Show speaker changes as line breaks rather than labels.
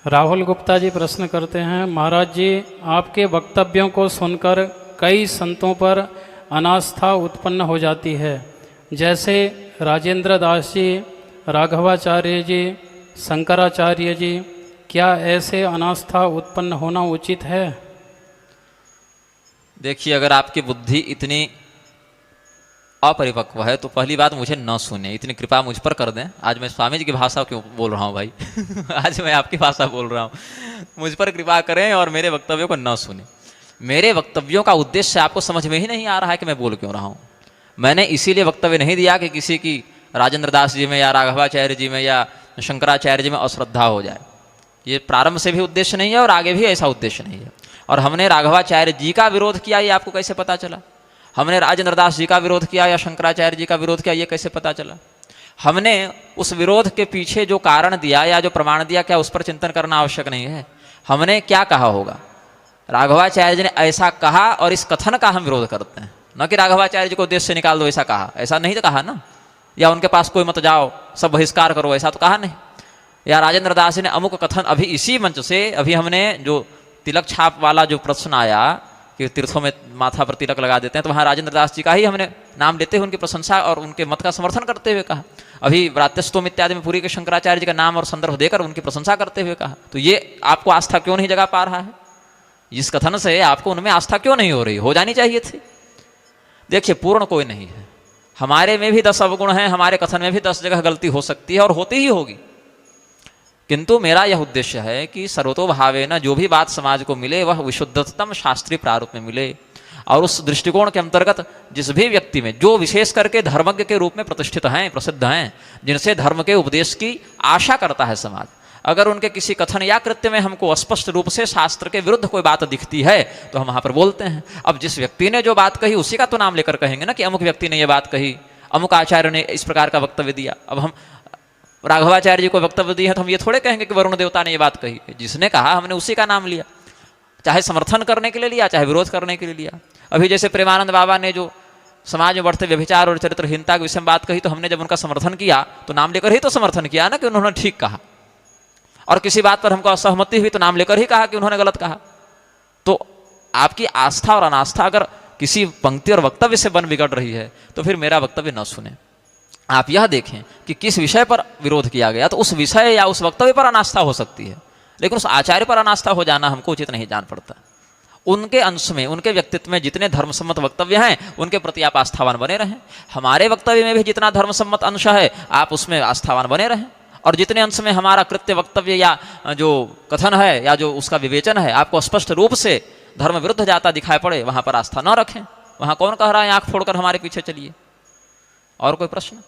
राहुल गुप्ता जी प्रश्न करते हैं, महाराज जी आपके वक्तव्यों को सुनकर कई संतों पर अनास्था उत्पन्न हो जाती है, जैसे राजेंद्र दास जी, राघवाचार्य जी, शंकराचार्य जी। क्या ऐसे अनास्था उत्पन्न होना उचित है?
देखिए, अगर आपकी बुद्धि इतनी अपरिपक्व है तो पहली बात मुझे न सुने, इतनी कृपा मुझ पर कर दें। आज मैं स्वामी जी की भाषा क्यों बोल रहा हूँ भाई आज मैं आपकी भाषा बोल रहा हूँ। मुझ पर कृपा करें और मेरे वक्तव्यों को न सुने। मेरे वक्तव्यों का उद्देश्य आपको समझ में ही नहीं आ रहा है कि मैं बोल क्यों रहा हूँ। मैंने इसीलिए वक्तव्य नहीं दिया कि किसी की राजेंद्र दास जी में या राघवाचार्य जी में या शंकराचार्य जी में अश्रद्धा हो जाए। ये प्रारंभ से भी उद्देश्य नहीं है और आगे भी ऐसा उद्देश्य नहीं है। और हमने राघवाचार्य जी का विरोध किया, ये आपको कैसे पता चला? हमने राजेंद्र दास जी का विरोध किया या शंकराचार्य जी का विरोध किया, ये कैसे पता चला? हमने उस विरोध के पीछे जो कारण दिया या जो प्रमाण दिया, क्या उस पर चिंतन करना आवश्यक नहीं है? हमने क्या कहा होगा? राघवाचार्य जी ने ऐसा कहा और इस कथन का हम विरोध करते हैं, न कि राघवाचार्य जी को देश से निकाल दो ऐसा कहा। ऐसा नहीं तो कहा ना। या उनके पास कोई मत जाओ, सब बहिष्कार करो, ऐसा तो कहा नहीं। या राजेंद्र दास जी ने अमुक कथन, अभी इसी मंच से अभी हमने जो तिलक छाप वाला जो प्रश्न आया कि तीर्थों में माथा पर तिलक लगा देते हैं, तो वहाँ राजेंद्र दास जी का ही हमने नाम लेते हुए उनकी प्रशंसा और उनके मत का समर्थन करते हुए कहा। अभी व्रात्यस्तोम इत्यादि में पुरी के शंकराचार्य जी का नाम और संदर्भ देकर उनकी प्रशंसा करते हुए कहा। तो ये आपको आस्था क्यों नहीं जगा पा रहा है? इस कथन से आपको उनमें आस्था क्यों नहीं हो रही? हो जानी चाहिए थी। देखिए, पूर्ण कोई नहीं है। हमारे में भी 10 अवगुण हैं, हमारे कथन में भी 10 जगह गलती हो सकती है और होती ही होगी। किंतु मेरा यह उद्देश्य है कि सर्वतोभावेन जो भी बात समाज को मिले वह विशुद्धतम शास्त्रीय प्रारूप में मिले। और उस दृष्टिकोण के अंतर्गत जिस भी व्यक्ति में, जो विशेष करके धर्मज्ञ के रूप में प्रतिष्ठित हैं, प्रसिद्ध हैं, जिनसे धर्म के उपदेश की आशा करता है समाज, अगर उनके किसी कथन या कृत्य में हमको स्पष्ट रूप से शास्त्र के विरुद्ध कोई बात दिखती है तो हम वहाँ पर बोलते हैं। अब जिस व्यक्ति ने जो बात कही उसी का तो नाम लेकर कहेंगे ना कि अमुक व्यक्ति ने ये बात कही, अमुक आचार्य ने इस प्रकार का वक्तव्य दिया। अब हम राघवाचार्य जी को वक्तव्य दिया तो हम ये थोड़े कहेंगे कि वरुण देवता ने ये बात कही। जिसने कहा हमने उसी का नाम लिया, चाहे समर्थन करने के लिए लिया, चाहे विरोध करने के लिए लिया। अभी जैसे प्रेमानंद बाबा ने जो समाज में बढ़ते व्यभिचार और चरित्रहीनता के विषय में बात कही, तो हमने जब उनका समर्थन किया तो नाम लेकर ही तो समर्थन किया ना कि उन्होंने ठीक कहा। और किसी बात पर हमको असहमति हुई तो नाम लेकर ही कहा कि उन्होंने गलत कहा। तो आपकी आस्था और अनास्था अगर किसी पंक्ति और वक्तव्य से बन बिगड़ रही है तो फिर मेरा वक्तव्य न सुने। आप यह देखें कि किस विषय पर विरोध किया गया, तो उस विषय या उस वक्तव्य पर अनास्था हो सकती है, लेकिन उस आचार्य पर अनास्था हो जाना हमको उचित नहीं जान पड़ता। उनके अंश में, उनके व्यक्तित्व में जितने धर्मसम्मत वक्तव्य हैं उनके प्रति आप आस्थावान बने रहें। हमारे वक्तव्य में भी जितना धर्मसम्मत अंश है आप उसमें आस्थावान बने रहें। और जितने अंश में हमारा कृत्य, वक्तव्य या जो कथन है या जो उसका विवेचन है आपको स्पष्ट रूप से धर्म विरुद्ध जाता दिखाई पड़े, वहां पर आस्था न रखें। वहां कौन कह रहा है आंख फोड़कर हमारे पीछे चलिए? और कोई प्रश्न?